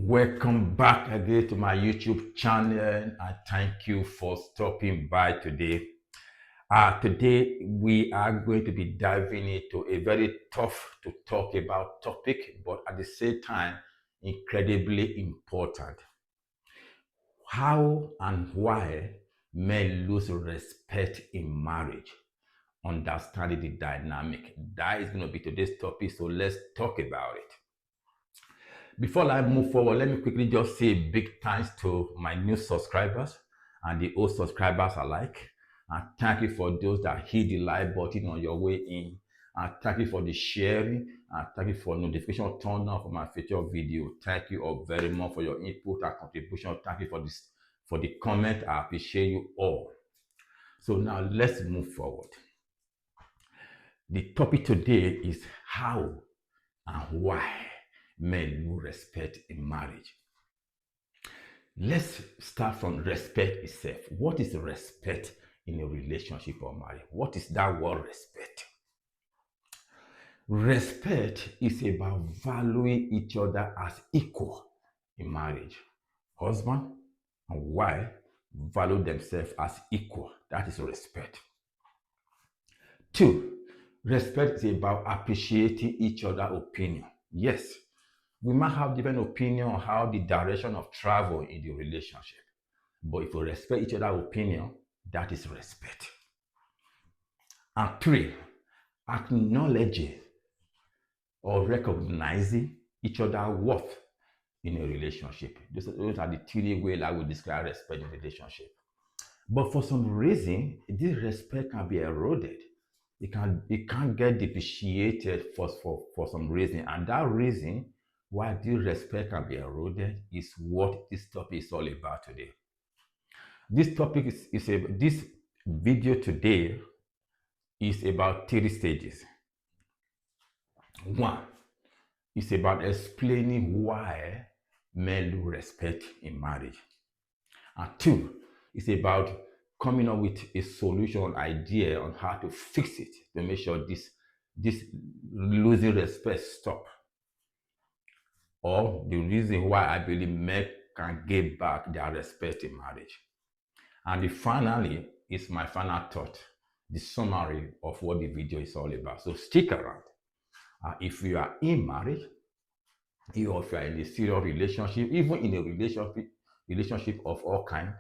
Welcome back again to my YouTube channel, and thank you for stopping by today. Today we are going to be diving into a very tough to talk about topic, but at the same time incredibly important. How and why men lose respect in marriage. Understanding the dynamic. That is going to be today's topic, so let's talk about it. Before I move forward, let me quickly just say big thanks to my new subscribers and the old subscribers alike. And thank you for those that hit the like button on your way in. And thank you for the sharing. And thank you for notification turn on for my future video. Thank you all very much for your input and contribution. Thank you for the comment. I appreciate you all. So now let's move forward. The topic today is how and why men lose respect in marriage. Let's start from respect itself. What is respect in a relationship or marriage? What is that word respect? Respect is about valuing each other as equal in marriage. Husband and wife value themselves as equal. That is respect. Two, respect is about appreciating each other's opinion. Yes, we might have different opinion on how the direction of travel in the relationship. But if we respect each other's opinion, that is respect. And three, acknowledging or recognizing each other's worth in a relationship. Those are the three ways I would describe respect in a relationship. But for some reason, this respect can be eroded. It can't get depreciated for some reason. And that reason why this respect can be eroded is what this topic is all about today. This topic this video today is about 3 stages. One is about explaining why men lose respect in marriage. And two is about coming up with a solution idea on how to fix it to make sure this losing respect stop. Or the reason why I believe men can get back their respect in marriage. And finally is my final thought, the summary of what the video is all about. So stick around. If you are in marriage, or if you are in a serious relationship, even in a relationship of all kinds,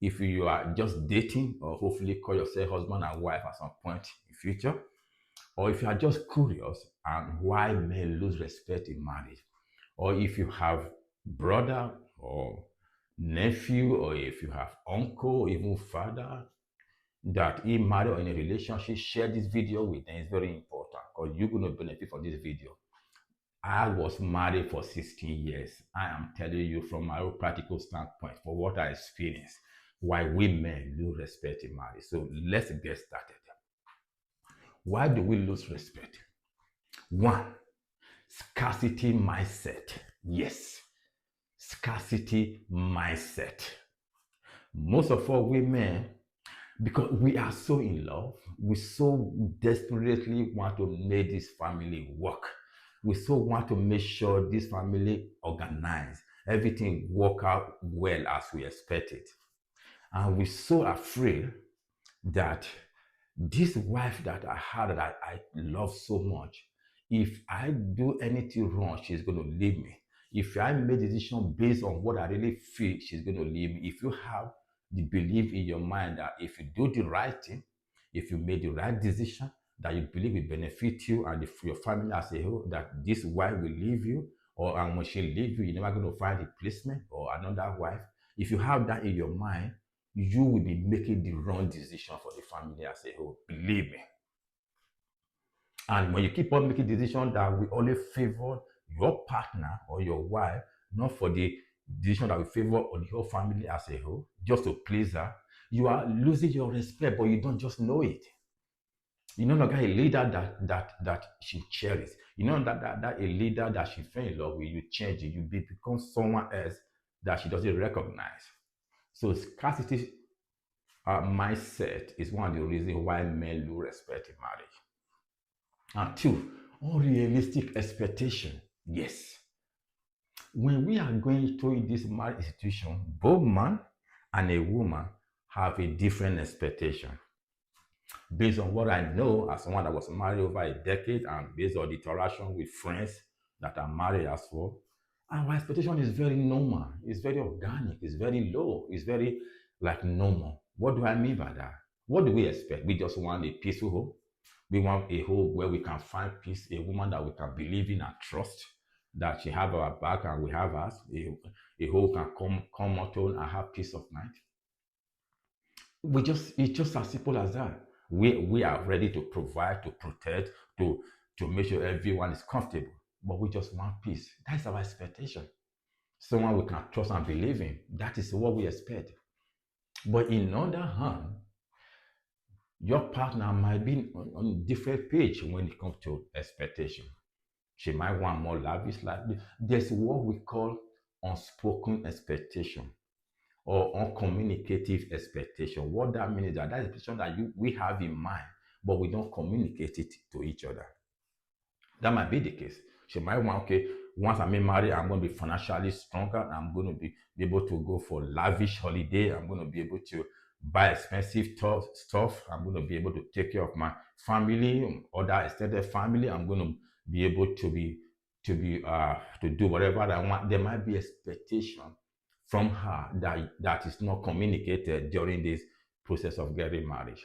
if you are just dating or hopefully call yourself husband and wife at some point in future, or if you are just curious and why men lose respect in marriage, or if you have brother or nephew, or if you have uncle or even father that in marriage or in a relationship, share this video with them. It's very important because you're going to benefit from this video. I was married for 16 years. I am telling you from my own practical standpoint, for what I experienced, why women lose respect in marriage. So let's get started. Why do we lose respect? One, scarcity mindset. Yes, scarcity mindset. Most of all women, because we are so in love, we so desperately want to make this family work. We so want to make sure this family organized, everything work out well as we expect it. And we're so afraid that this wife that I had that I love so much, if I do anything wrong, she's going to leave me. If I make a decision based on what I really feel, she's going to leave me. If you have the belief in your mind that if you do the right thing, if you make the right decision, that you believe will benefit you and your family as a whole, that this wife will leave you, and when she leaves you, you're never going to find a replacement or another wife. If you have that in your mind, you will be making the wrong decision for the family as a whole. Believe me. And when you keep on making decisions that will only favor your partner or your wife, not for the decision that will favor the whole family as a whole, just to please her, you are losing your respect, but you don't just know it. You no longer a leader that she cherishes. You know that a leader that she fell in love with, you change it, you become someone else that she doesn't recognize. So scarcity mindset is one of the reasons why men lose respect in marriage. And two, unrealistic expectation. Yes. When we are going through this marriage institution, both man and a woman have a different expectation. Based on what I know as someone that was married over a decade and based on the interaction with friends that are married as well, our expectation is very normal, it's very organic, it's very low, it's very like normal. What do I mean by that? What do we expect? We just want a peaceful home. We want a home where we can find peace, a woman that we can believe in and trust, that she have our back and we have us, a home can come out on and have peace of mind. It's just as simple as that. We are ready to provide, to protect, to make sure everyone is comfortable, but we just want peace. That's our expectation. Someone we can trust and believe in. That is what we expect. But in other hand, your partner might be on a different page when it comes to expectation. She might want more lavish life. There's what we call unspoken expectation or uncommunicative expectation. What that means is that that's expectation that we have in mind, but we don't communicate it to each other. That might be the case. She might want, okay, once I'm married, I'm going to be financially stronger. I'm going to be able to go for lavish holiday. I'm going to be able to buy expensive stuff. I'm going to be able to take care of my family, other extended family. I'm going to be able to do whatever I want. There might be expectation from her that is not communicated during this process of getting married.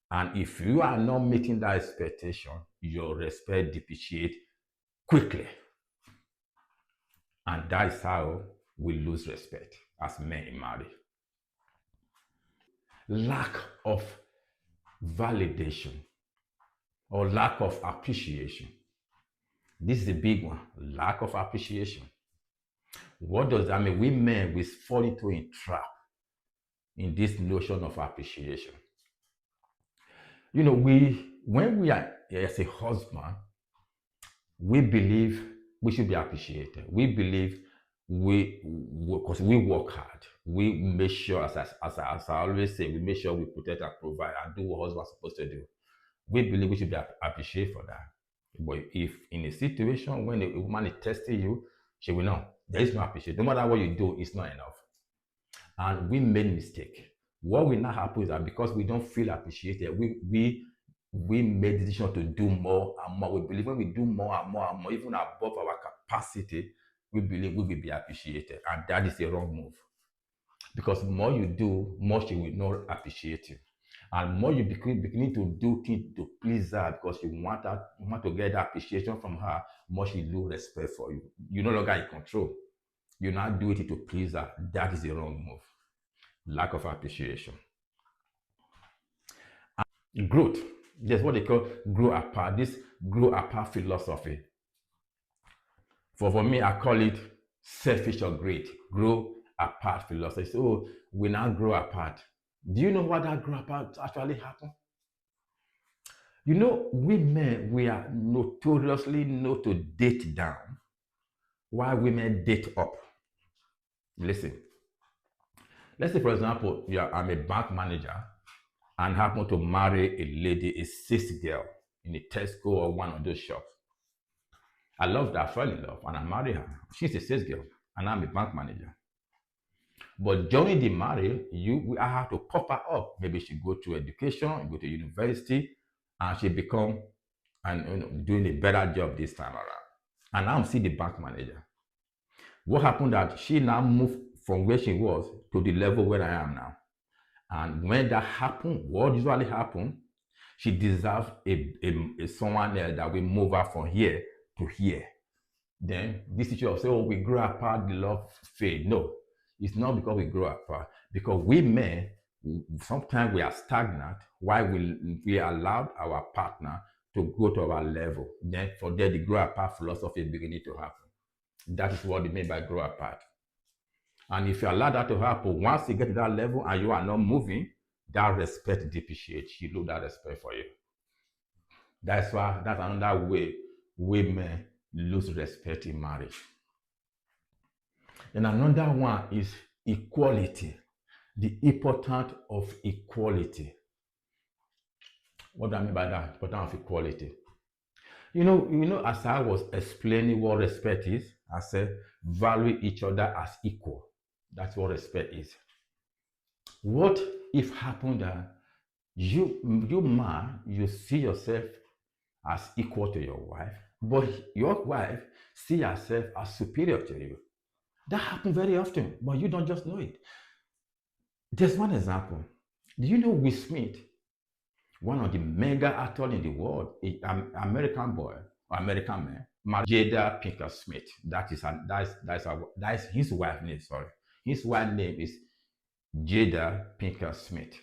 And if you are not meeting that expectation, your respect depreciate quickly. And that is how we lose respect as men in marriage. Lack of validation or lack of appreciation. This is a big one. Lack of appreciation. What does that mean? We men we fall into a trap in this notion of appreciation. You know, when we are as a husband, we believe we should be appreciated. We believe because we work hard. We make sure, as I always say, we make sure we protect and provide and do what husbands are supposed to do. We believe we should be appreciated for that. But if in a situation when a woman is testing you, she will know there is no appreciation. No matter what you do, it's not enough. And we made mistake. What will now happen is that because we don't feel appreciated, we made decision to do more and more. We believe when we do more and more and more, even above our capacity, we believe we will be appreciated. And that is a wrong move. Because more you do, more she will not appreciate you. And more you beginning to do things to please her because you want to get that appreciation from her, more she lose respect for you. You're no longer in control. You're not doing it to please her. That is a wrong move. Lack of appreciation. Growth. That's what they call grow apart. This grow apart philosophy. For me, I call it selfish or great. Grow apart philosophy. So we now grow apart. Do you know what that grow apart actually happen? You know, we men, we are notoriously known to date down while women date up. Listen, let's say, for example, I'm a bank manager and happen to marry a lady, a cis girl in a Tesco or one of those shops. I love that, I fell in love, and I marry her. She's a cis girl, and I'm a bank manager. But during the marriage, I have to pop her up. Maybe she go to education, go to university, and she become and doing a better job this time around. And now I'm still the bank manager. What happened that she now moved from where she was to the level where I am now. And when that happened, what usually happens, she deserves a someone else that will move her from here to here. Then this teacher will say, oh, we grow apart, the love fade. No, it's not because we grow apart. Because we men, sometimes we are stagnant while we allowed our partner to go to our level. Then for there, the grow apart philosophy is beginning to happen. That is what they mean by grow apart. And if you allow that to happen, once you get to that level and you are not moving, that respect depreciates. She lose that respect for you. That's another way women lose respect in marriage. And another one is equality. The importance of equality. What do I mean by that? Importance of equality. You know, as I was explaining what respect is, I said, value each other as equal. That's what respect is. What if happened that you man, you see yourself as equal to your wife, but your wife see herself as superior to you? That happens very often, but you don't just know it. There's one example. Do you know Will Smith, one of the mega actors in the world, American boy or American man, married Jada Pinkett Smith. That is his wife name. Sorry, his wife name is Jada Pinkett Smith.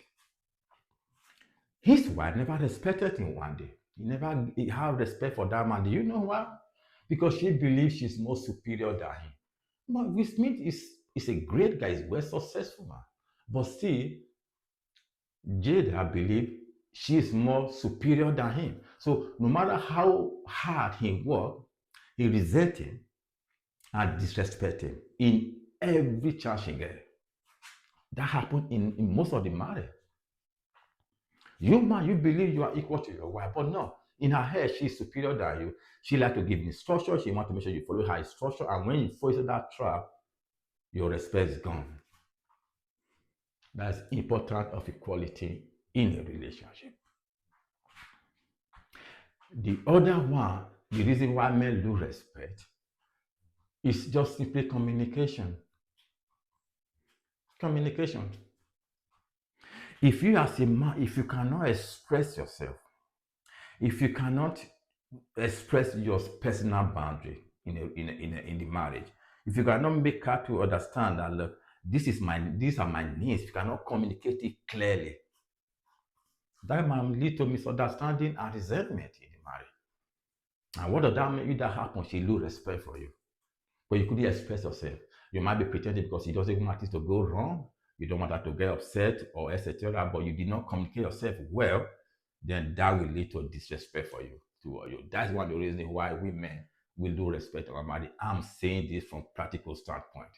His wife never respected him one day. He had respect for that man. Do you know why? Because she believes she's more superior than him. But Will Smith is a great guy, he's well successful man. But still, Jada believes she is more superior than him. So no matter how hard he worked, he resent him and disrespect him in every chance he gets. That happened in most of the marriage. You man, you believe you are equal to your wife, but no. In her head, she's superior than you. She like to give instruction. She want to make sure you follow her instruction. And when you fall into that trap, your respect is gone. That's important of equality in a relationship. The other one, the reason why men lose respect is just simply communication. Communication. If you as a man, if you cannot express yourself, if you cannot express your personal boundary in the marriage, if you cannot make her to understand that look, these are my needs, if you cannot communicate it clearly, that might lead to misunderstanding and resentment in the marriage. And what does that mean? If that happens, she lose respect for you. But you couldn't express yourself. You might be pretending because you doesn't want it to go wrong. You don't want her to get upset or etc. But you did not communicate yourself well, then that will lead to disrespect for you toward you. That's one of the reasons why women will lose respect our marriage. I'm saying this from practical standpoint.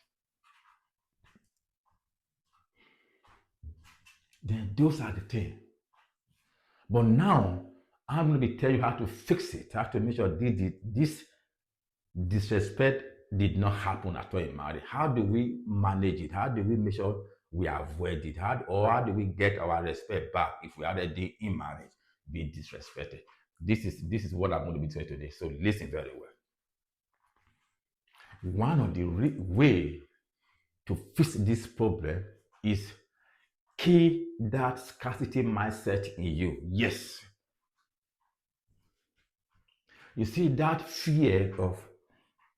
Then those are the things. But now I'm going to be telling you how to fix it, how to make sure this disrespect did not happen at all in marriage. How do we manage it? How do we make sure we avoid it? How do we get our respect back if we are already in marriage being disrespected? This is what I'm going to be saying today. So listen very well. One of the way to fix this problem is kill that scarcity mindset in you. Yes. You see that fear of,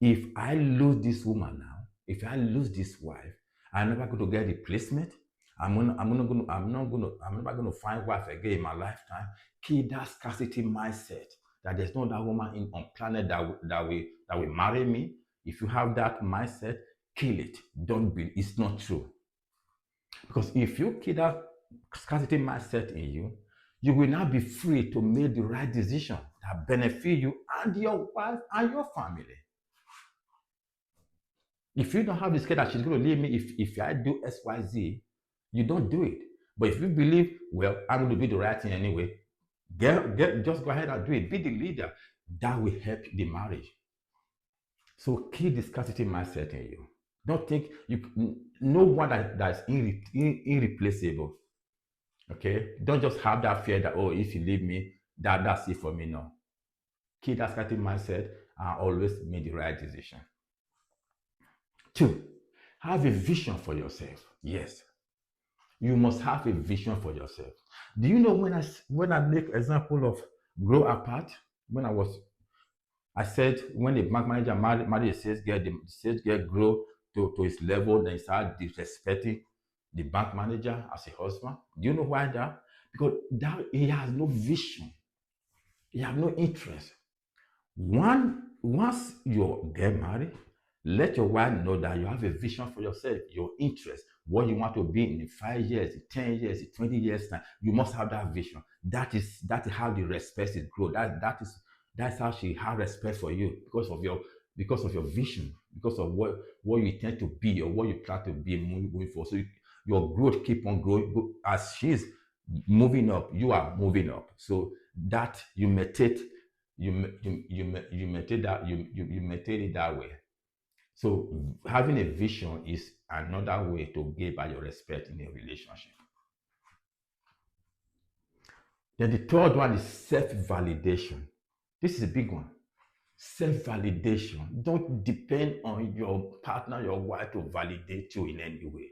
if I lose this woman now, if I lose this wife, I'm never going to get replacement. I'm never going to find wife again in my lifetime. Keep that scarcity mindset that there's no other woman on planet that will marry me. If you have that mindset, kill it. Don't be. It's not true. Because if you keep that scarcity mindset in you, you will not be free to make the right decision that benefit you and your wife and your family. If you don't have the scale that she's going to leave me if I do XYZ, you don't do it. But if you believe, well, I'm going to do the right thing anyway, just go ahead and do it. Be the leader. That will help the marriage. So keep the scarcity mindset in you. Don't think you know one that's irreplaceable. Okay? Don't just have that fear that, oh, if you leave me, that's it for me. No. Keep that scarcity mindset and always make the right decision. 2, have a vision for yourself. Yes, you must have a vision for yourself. Do you know when I make example of grow apart? I said when the bank manager married a sales girl, the sales girl grow to his level, then start disrespecting the bank manager as a husband. Do you know why that? Because that he has no vision, he has no interest. Once you get married, let your wife know that you have a vision for yourself, your interest, what you want to be in 5 years, in 10 years, in 20 years time. You must have that vision. That is how the respect is grow. That's how she has respect for you because of your vision, because of what you intend to be or what you plan to be moving forward. So your growth keep on growing as she's moving up. You are moving up. So that you meditate it that way. So having a vision is another way to give by your respect in a relationship. Then the third one is self-validation. This is a big one. Self-validation. Don't depend on your partner, your wife to validate you in any way.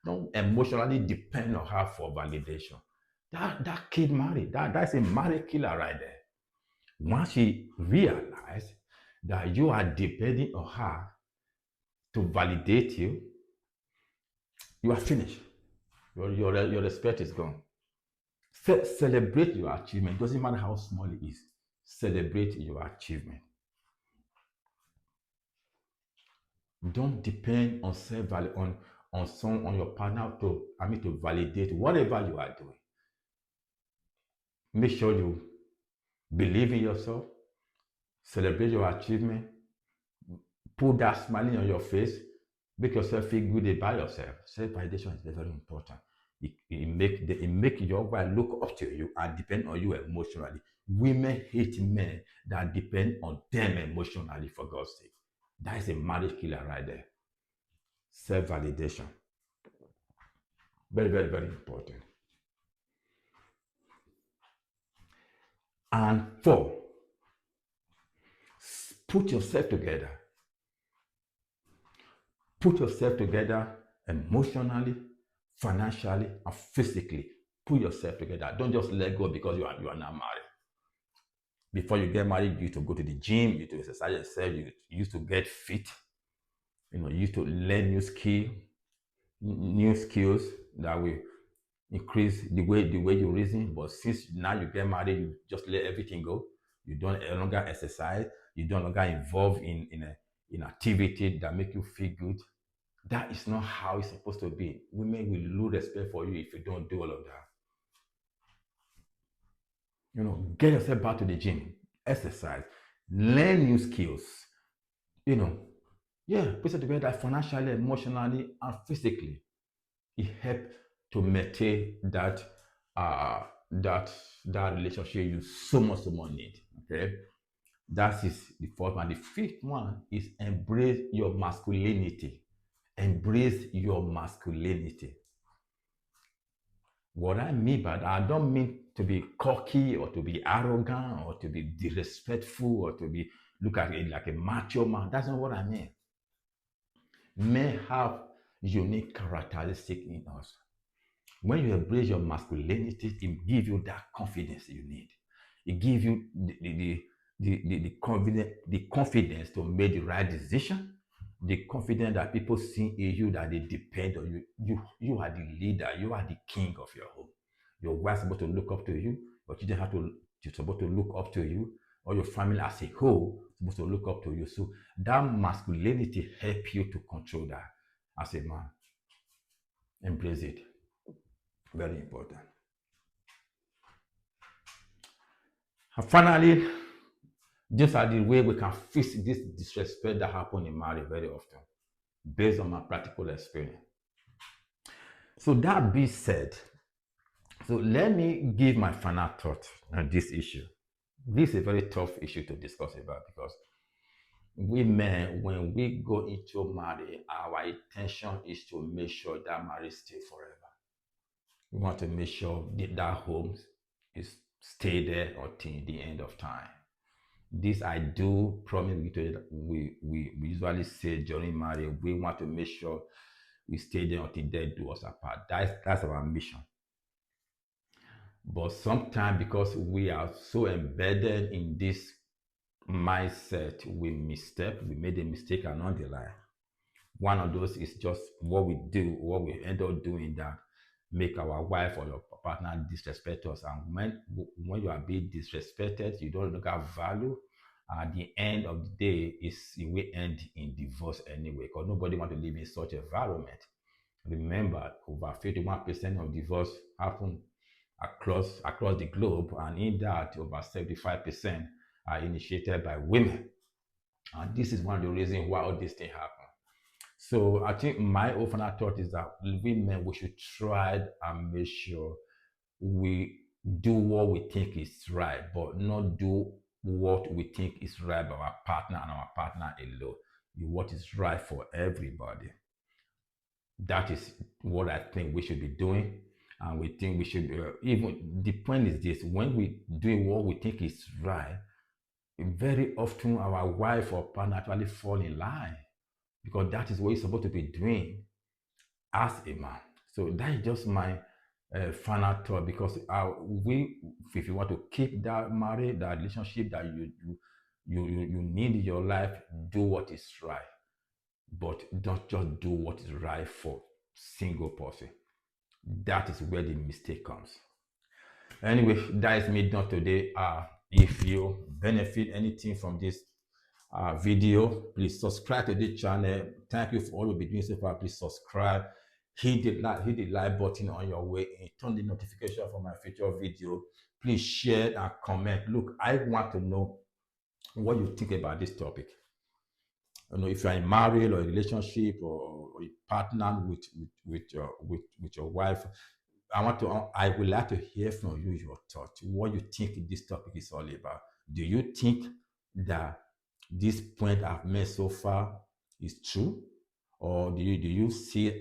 Don't emotionally depend on her for validation. That kid married. That's a married killer right there. Once she realizes that you are depending on her to validate you, you are finished. Your respect is gone. Celebrate your achievement. Doesn't matter how small it is. Celebrate your achievement. Don't depend on self value on your partner to validate whatever you are doing. Make sure you believe in yourself, celebrate your achievement, put that smiling on your face, make yourself feel good about yourself. Self validation is very, very important. It make your wife look up to you and depend on you emotionally. Women hate men that depend on them emotionally, for God's sake. That is a marriage killer right there. Self validation. Very, very, very important. And four, put yourself together. Put yourself together emotionally, financially, and physically. Put yourself together. Don't just let go because you are not married. Before you get married, you used to go to the gym, you used to exercise yourself, you used to get fit, you used to learn new skills that will increase the way you reason. But since now you get married, you just let everything go. You don't no longer exercise. You don't longer involve in activity that make you feel good. That is not how it's supposed to be. Women will lose respect for you if you don't do all of that. Get yourself back to the gym, exercise, learn new skills. You know, yeah, put it together financially, emotionally, and physically. It helps to maintain that relationship you so much need. Okay, that is the fourth one. The fifth one is embrace your masculinity. Embrace your masculinity. What I mean by that, I don't mean to be cocky or to be arrogant or to be disrespectful or to be look at it like a macho man. That's not what I mean. Men have unique characteristics in us. When you embrace your masculinity, it gives you that confidence you need. It gives you the confidence to make the right decision, the confidence that people see in you that they depend on you. You are the leader, you are the king of your home. Your wife's supposed to look up to you, but you don't have to, you're supposed to look up to you, or your family as a whole supposed to look up to you. So that masculinity help you to control that as a man. Embrace it. Very important. And finally, these are the way we can fix this disrespect that happen in marriage very often, based on my practical experience. So that being said, so let me give my final thought on this issue. This is a very tough issue to discuss about because we men, when we go into marriage, our intention is to make sure that marriage stay forever. We want to make sure that home is stay there until the end of time. This I do promise we usually say during marriage, we want to make sure we stay there until death do us apart. That's our mission. But sometimes because we are so embedded in this mindset, we misstep, we made a mistake along the line. One of those is just what we do, what we end up doing that make our wife or your partner disrespect us. And when you are being disrespected, you don't look at value. At the end of the day, it will end in divorce anyway, because nobody want to live in such environment. Remember, over 51% of divorce happen across the globe, and in that, over 75% are initiated by women. And this is one of the reasons why all these things happen. So I think my overall thought is that women, we should try and make sure we do what we think is right, but not do what we think is right by our partner and our partner alone. what is right for everybody. That is what I think we should be doing. And we think we should, even the point is this: when we do what we think is right, very often our wife or partner actually fall in line because that is what you're supposed to be doing as a man. So that is just my final thought. Because if you want to keep that marriage, that relationship that you need in your life, do what is right, but don't just do what is right for single person. That is where the mistake comes. Anyway, that is me done today. If you benefit anything from this video, please subscribe to this channel. Thank you for all you've been doing so far. Please subscribe, hit the like button on your way, and turn the notification for my future video. Please share and comment. Look, I want to know what you think about this topic. If you're in marriage or a relationship, or a partner with your wife, I would like to hear from you your thoughts. What you think this topic is all about? Do you think that this point I've made so far is true, or do you see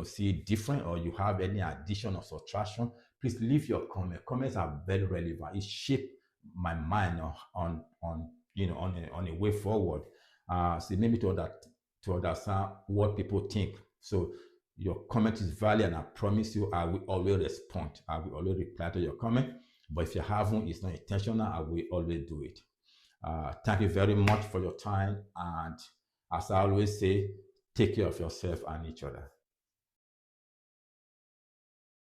see it different, or you have any addition or subtraction? Please leave your comment. Comments are very relevant. It shaped my mind on on a way forward. So maybe to understand what people think. So your comment is valid, and I promise you I will always respond. I will always reply to your comment. But if you haven't, it's not intentional, I will always do it. Thank you very much for your time, and as I always say, take care of yourself and each other.